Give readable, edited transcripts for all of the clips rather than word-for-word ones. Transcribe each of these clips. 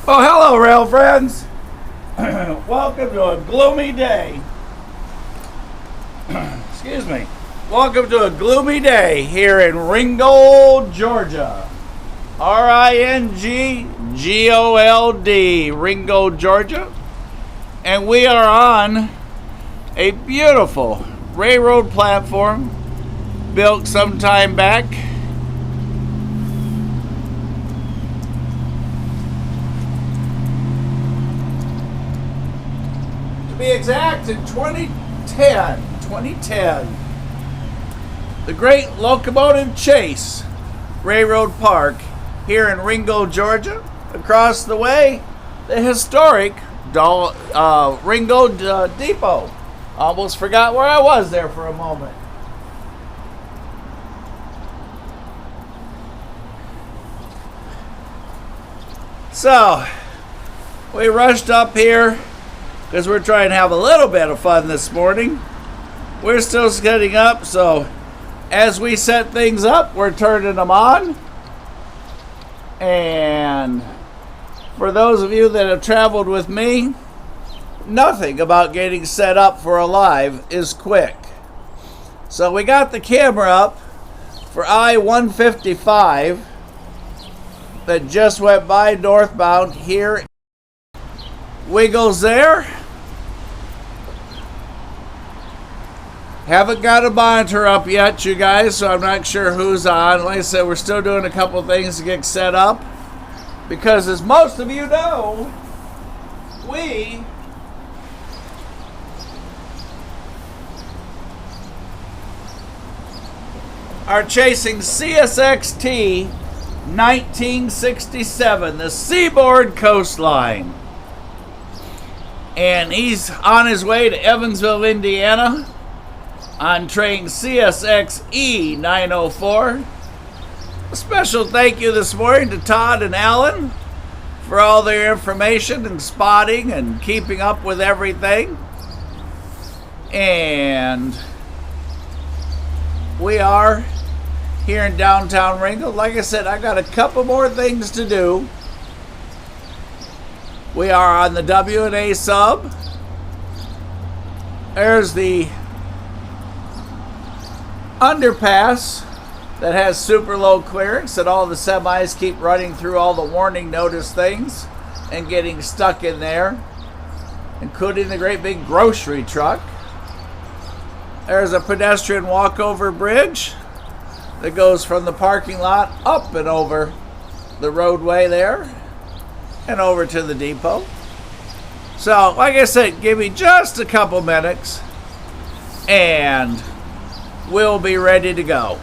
Well, hello, rail friends. Welcome to a gloomy day. Excuse me. Welcome to a gloomy day here in Ringgold, Georgia. R-I-N-G-G-O-L-D, Ringgold, Georgia. And we are on a beautiful railroad platform built some time back. To be exact, in 2010, the great Locomotive Chase Railroad Park here in Ringgold, Georgia. Across the way, the historic Ringgold Depot. Almost forgot where I was there for a moment. So, we rushed up here because we're trying to have a little bit of fun this morning. We're still getting up, so as we set things up, we're turning them on. And for those of you that have traveled with me, nothing about getting set up for a live is quick. So we got the camera up for I-155 that just went by northbound here. Wiggles there. Haven't got a monitor up yet, you guys, so I'm not sure who's on. Like I said, we're still doing a couple things to get set up. Because as most of you know, we are chasing CSXT 1967, the Seaboard coastline. And he's on his way to Evansville, Indiana on train CSX E904. A special thank you this morning to Todd and Alan for all their information and spotting and keeping up with everything. And we are here in downtown Ringgold. Like I said, I got a couple more things to do. We are on the W&A sub. There's the underpass that has super low clearance that all the semis keep running through all the warning notice things and getting stuck in there, including the great big grocery truck. There's a pedestrian walkover bridge that goes from the parking lot up and over the roadway there and over to the depot. So, like I said, give me just a couple minutes and we'll be ready to go.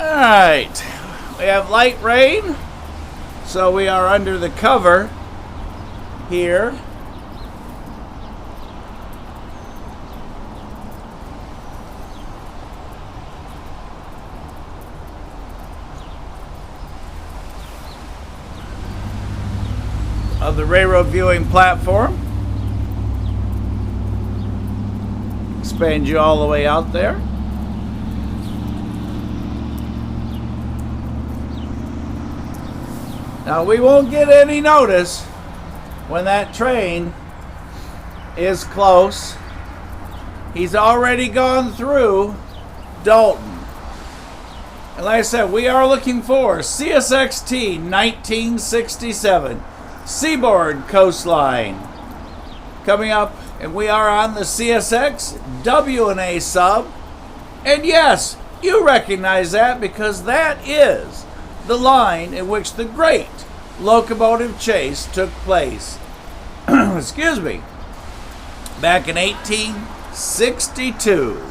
Alright, we have light rain, so we are under the cover here. Of the railroad viewing platform. Expand you all the way out there. Now we won't get any notice when that train is close. He's already gone through Dalton. And like I said, we are looking for CSXT 1967 Seaboard coastline coming up, and we are on the CSX W&A sub. And yes, you recognize that because that is the line in which the great locomotive chase took place. Excuse me. Back in 1862.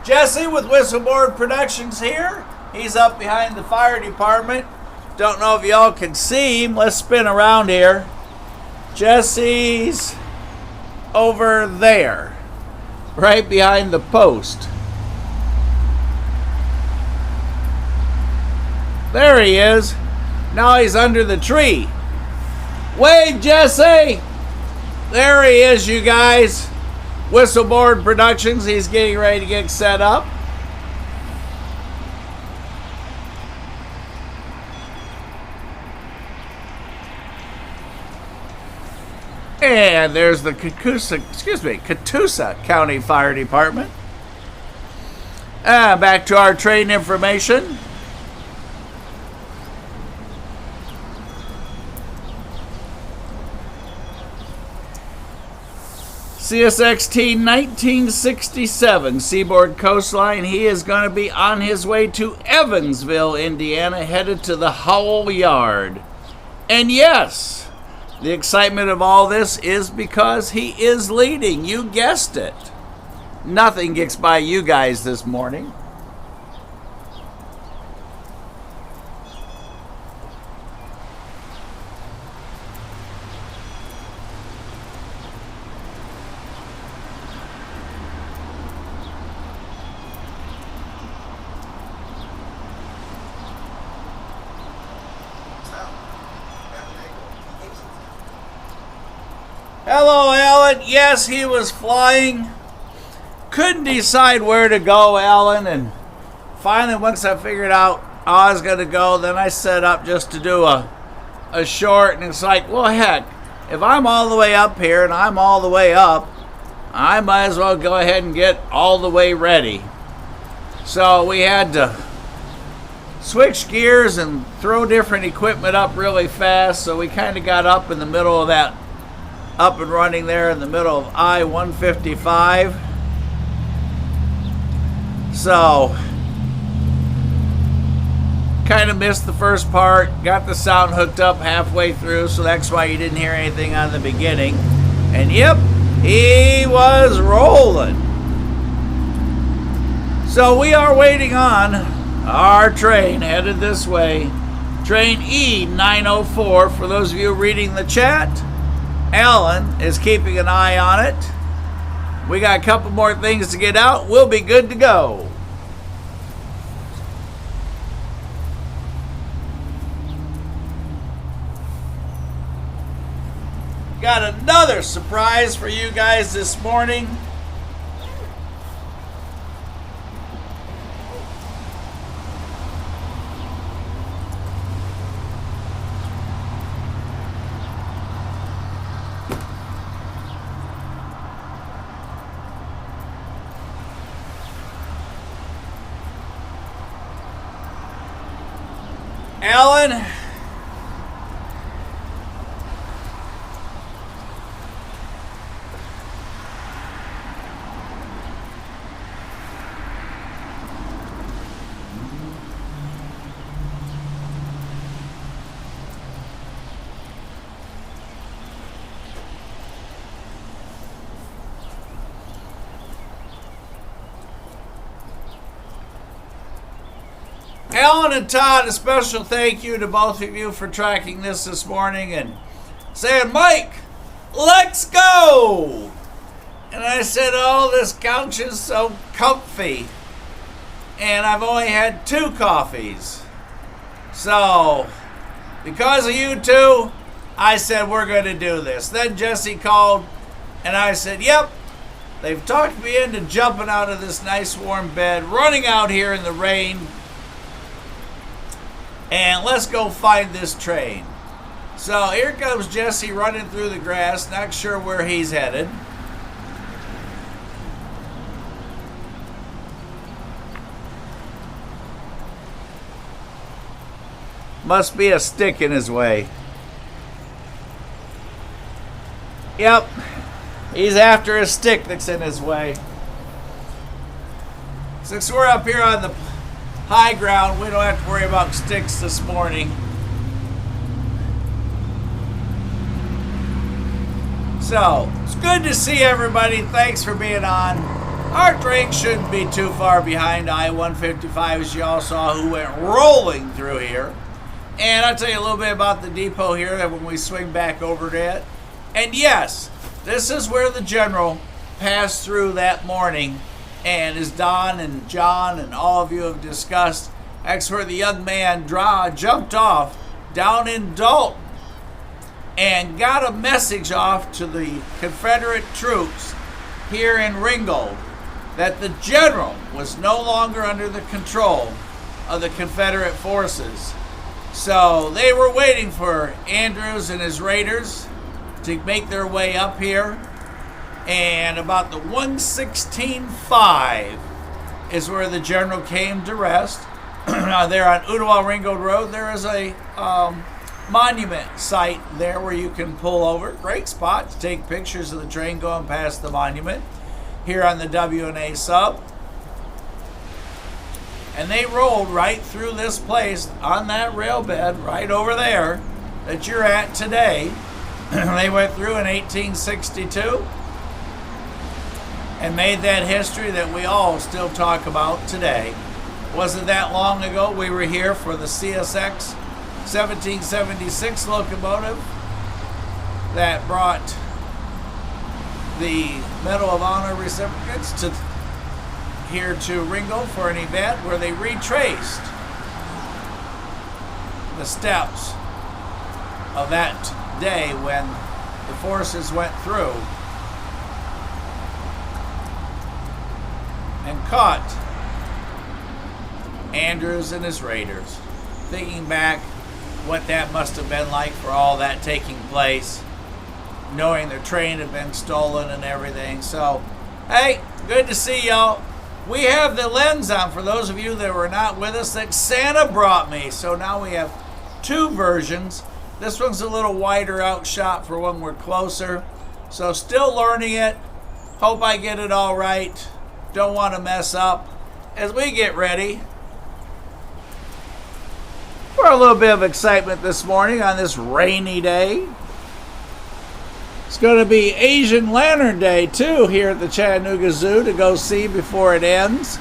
Jesse with Whistleboard Productions here. He's up behind the fire department. Don't know if y'all can see him. Let's spin around here. Jesse's over there, right behind the post. There he is. Now he's under the tree. Wave, Jesse! There he is, you guys. Whistleboard Productions. He's getting ready to get set up. And there's the Catoosa County Fire Department. Back to our train information. CSXT 1967 Seaboard Coastline. He is going to be on his way to Evansville, Indiana, headed to the Howell Yard. And yes, the excitement of all this is because he is leading. You guessed it. Nothing gets by you guys this morning. Hello, Alan. Yes, he was flying. Couldn't decide where to go, Alan. And finally, once I figured out how I was going to go, then I set up just to do a short. And it's like, well, heck, if I'm all the way up here and I'm all the way up, I might as well go ahead and get all the way ready. So we had to switch gears and throw different equipment up really fast. So we kind of got up in the middle of that, up and running there in the middle of I-155. So kind of missed the first part, got the sound hooked up halfway through, so that's why you didn't hear anything on the beginning. And yep, he was rolling. So we are waiting on our train headed this way, train E904. For those of you reading the chat, Alan is keeping an eye on it. We got a couple more things to get out. We'll be good to go. Got another surprise for you guys this morning. Alan, Alan and Todd, a special thank you to both of you for tracking this morning and saying, Mike, let's go. And I said, oh, this couch is so comfy. And I've only had 2 coffees. So, because of you two, I said, we're going to do this. Then Jesse called, and I said, yep. They've talked me into jumping out of this nice warm bed, running out here in the rain, and let's go find this train. So here comes Jesse running through the grass, not sure where he's headed. Must be a stick in his way. Yep, he's after a stick that's in his way. Since we're up here on the high ground, we don't have to worry about sticks this morning. So, it's good to see everybody. Thanks for being on. Our train shouldn't be too far behind I-155, as you all saw, who went rolling through here. And I'll tell you a little bit about the depot here when we swing back over to it. And yes, this is where the general passed through that morning. And as Don and John and all of you have discussed, that's where the young man jumped off down in Dalton and got a message off to the Confederate troops here in Ringgold that the general was no longer under the control of the Confederate forces. So they were waiting for Andrews and his raiders to make their way up here. And about the 116.5 is where the general came to rest. There on Ringgold Road, there is a monument site there where you can pull over. Great spot to take pictures of the train going past the monument here on the W&A sub. And they rolled right through this place on that rail bed right over there that you're at today. They went through in 1862 and made that history that we all still talk about today. Wasn't that long ago we were here for the CSX 1976 locomotive that brought the Medal of Honor recipients here to Ringgold for an event where they retraced the steps of that day when the forces went through and caught Andrews and his raiders. Thinking back what that must have been like for all that taking place, knowing their train had been stolen and everything. So, hey, good to see y'all. We have the lens on for those of you that were not with us that Santa brought me. So now we have 2 versions. This one's a little wider out shot for when we're closer. So still learning it. Hope I get it all right. Don't want to mess up as we get ready for a little bit of excitement this morning on this rainy day. It's going to be Asian Lantern Day, too, here at the Chattanooga Zoo to go see before it ends.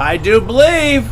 I do believe.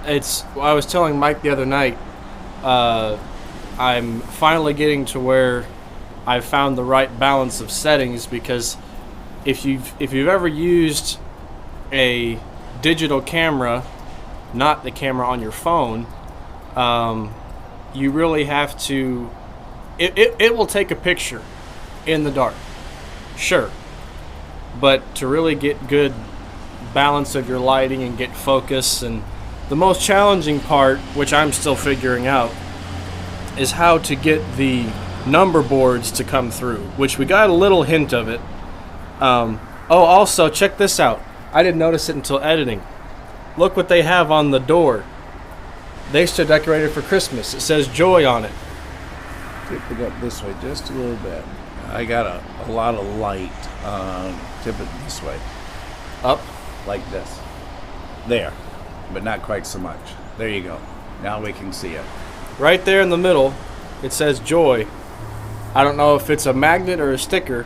I was telling Mike the other night, I'm finally getting to where I've found the right balance of settings, because if you've ever used a digital camera, not the camera on your phone, you really have to, it will take a picture in the dark, sure, but to really get good balance of your lighting and get focus, and the most challenging part, which I'm still figuring out, is how to get the number boards to come through, which we got a little hint of it. Also, check this out. I didn't notice it until editing. Look what they have on the door. They should decorate it for Christmas. It says joy on it. Tip it up this way just a little bit. I got a lot of light. Tip it this way. Up? Like this. There. But not quite so much. There you go. Now we can see it. Right there in the middle, it says joy. I don't know if it's a magnet or a sticker,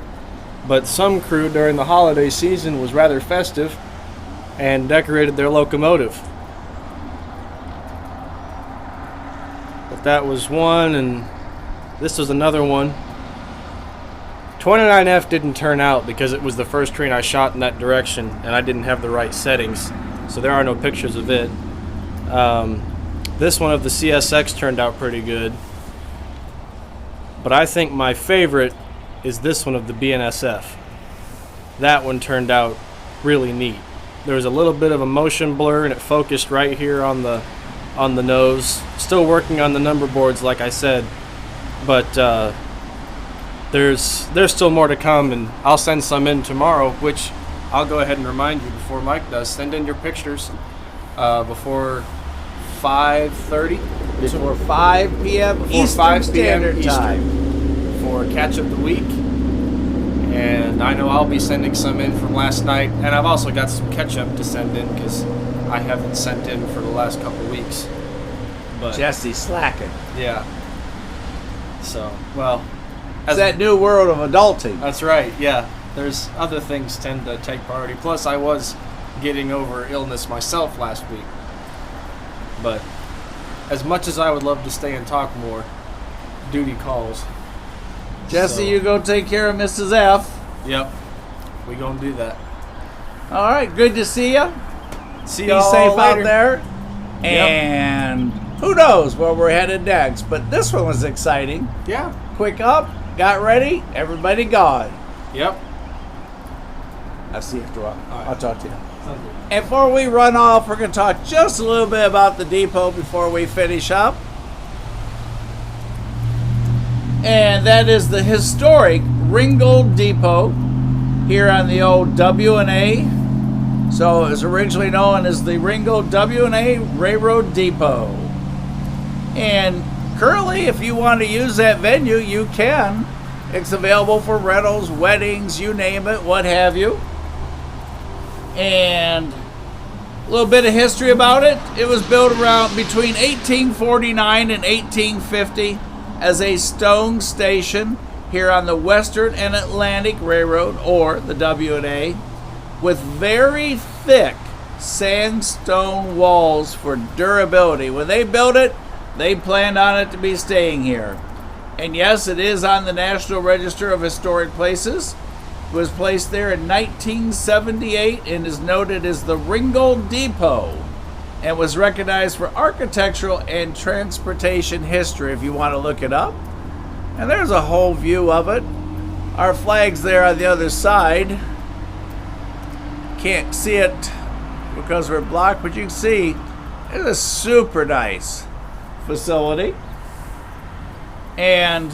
but some crew during the holiday season was rather festive and decorated their locomotive. But that was one, and this was another one. 29F didn't turn out because it was the first train I shot in that direction, and I didn't have the right settings, so there are no pictures of it. This one of the CSX turned out pretty good, but I think my favorite is this one of the BNSF. That one turned out really neat. There was a little bit of a motion blur, and it focused right here on the nose. Still working on the number boards, like I said, but there's still more to come, and I'll send some in tomorrow, which I'll go ahead and remind you before Mike does. Send in your pictures before 5:30. Before 5 p.m. Before Eastern 5 p.m. Standard Eastern. Time. For Catch Up the Week. And I know I'll be sending some in from last night, and I've also got some catch-up to send in because I haven't sent in for the last couple weeks. But Jesse's slacking. yeah. So, well, It's that new world of adulting. that's right, yeah. There's other things tend to take priority. Plus, I was getting over illness myself last week. But as much as I would love to stay and talk more, duty calls. Jesse, So- you go take care of Mrs. F. Yep. We gonna do that. All right, good to see you. See Be y'all safe later. out there. And who knows where we're headed next. But this one was exciting. Yeah. Quick up, got ready, everybody gone. Yep. I'll see you after a while. All right. I'll talk to you. And before we run off, we're going to talk just a little bit about the depot before we finish up. And that is the historic Ringgold Depot here on the old W&A. So it was originally known as the Ringgold W&A Railroad Depot. And currently, if you want to use that venue, you can. It's available for rentals, weddings, you name it, what have you. And a little bit of history about it. It was built around between 1849 and 1850 as a stone station here on the Western and Atlantic Railroad, or the W&A, with very thick sandstone walls for durability. When they built it, they planned on it to be staying here. And yes, it is on the National Register of Historic Places. It was placed there in 1978 and is noted as the Ringgold Depot, and was recognized for architectural and transportation history if you want to look it up. And there's a whole view of it. Our flag's there on the other side. Can't see it because we're blocked, but you can see it's a super nice facility. And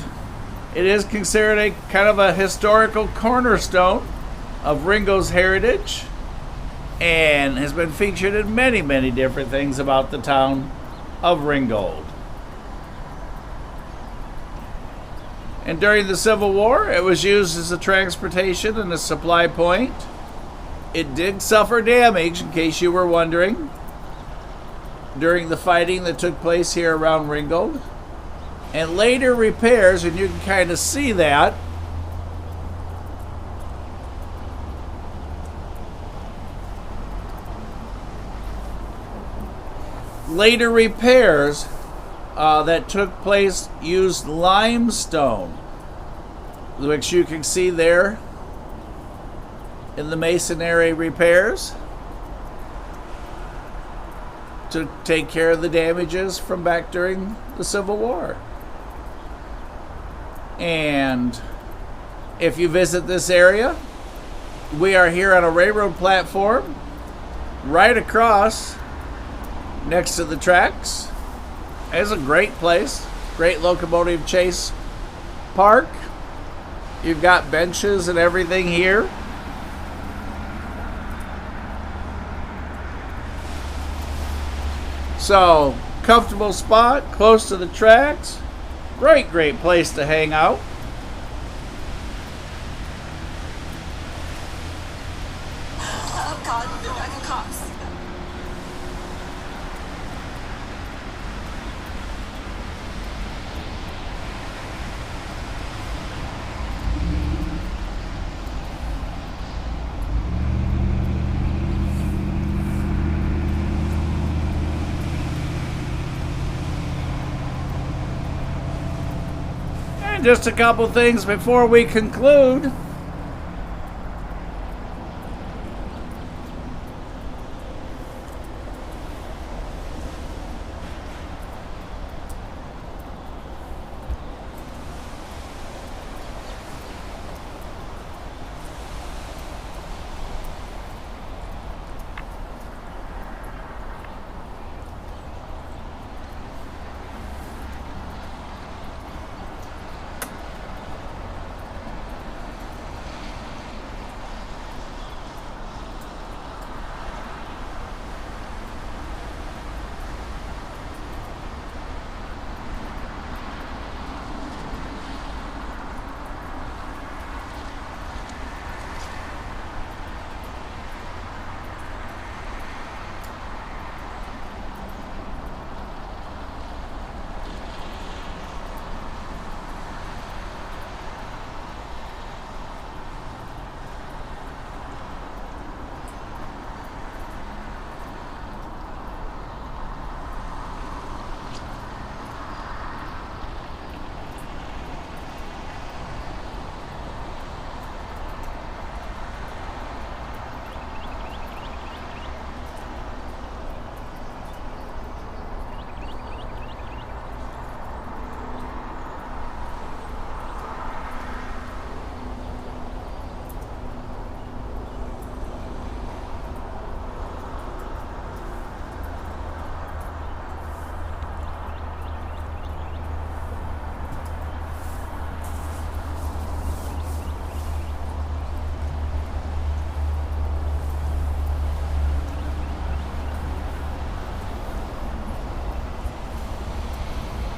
it is considered a kind of a historical cornerstone of Ringgold's heritage, and has been featured in many, many different things about the town of Ringgold. And during the Civil War, it was used as a transportation and a supply point. It did suffer damage, in case you were wondering, during the fighting that took place here around Ringgold. And later repairs, and you can kind of see that. later repairs that took place used limestone, which you can see there in the masonry repairs to take care of the damages from back during the Civil War. And if you visit this area, we are here on a railroad platform right across next to the tracks. It's a great place, great locomotive chase park. You've got benches and everything here. So, comfortable spot, close to the tracks. Great place to hang out. Oh God, Rebecca Cox. And just a couple things before we conclude.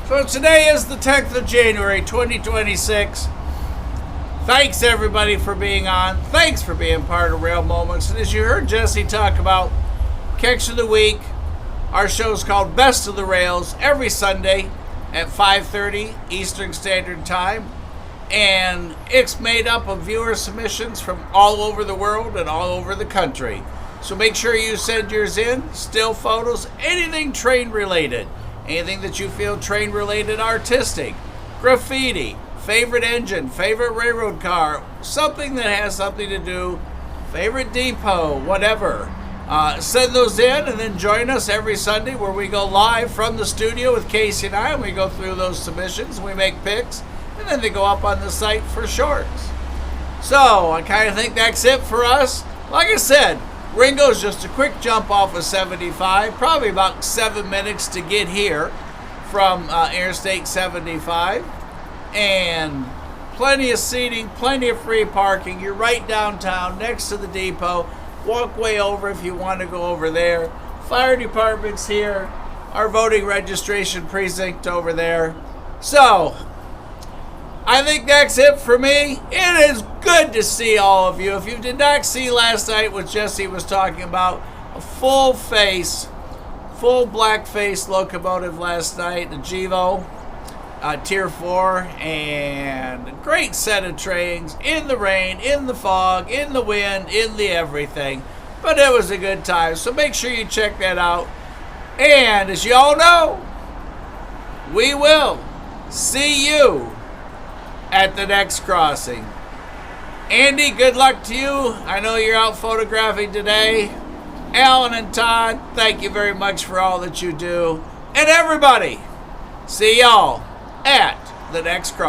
So today is the 10th of January, 2026. Thanks everybody for being on. Thanks for being part of Rail Moments. And as you heard Jesse talk about Catch of the Week, our show's called Best of the Rails every Sunday at 5:30 Eastern Standard Time. And it's made up of viewer submissions from all over the world and all over the country. So make sure you send yours in, still photos, anything train related. Anything that you feel train related, artistic, graffiti, favorite engine, favorite railroad car, something that has something to do, favorite depot, whatever. Send those in and then join us every Sunday where we go live from the studio with Casey and I, and we go through those submissions, we make picks, and then they go up on the site for shorts. So I kind of think that's it for us. Like I said, Ringo's just a quick jump off of 75, probably about 7 minutes to get here from Interstate 75. And plenty of seating, plenty of free parking. You're right downtown next to the depot. Walk way over if you want to go over there. Fire department's here. Our voting registration precinct over there. So, I think that's it for me. It is good to see all of you. If you did not see last night what Jesse was talking about, a full black-face locomotive last night, the Gevo, Tier 4, and a great set of trains in the rain, in the fog, in the wind, in the everything. But it was a good time, so make sure you check that out. And as you all know, we will see you at the next crossing. Andy, good luck to you. I know you're out photographing today. Alan and Todd, thank you very much for all that you do. And everybody, see y'all at the next crossing.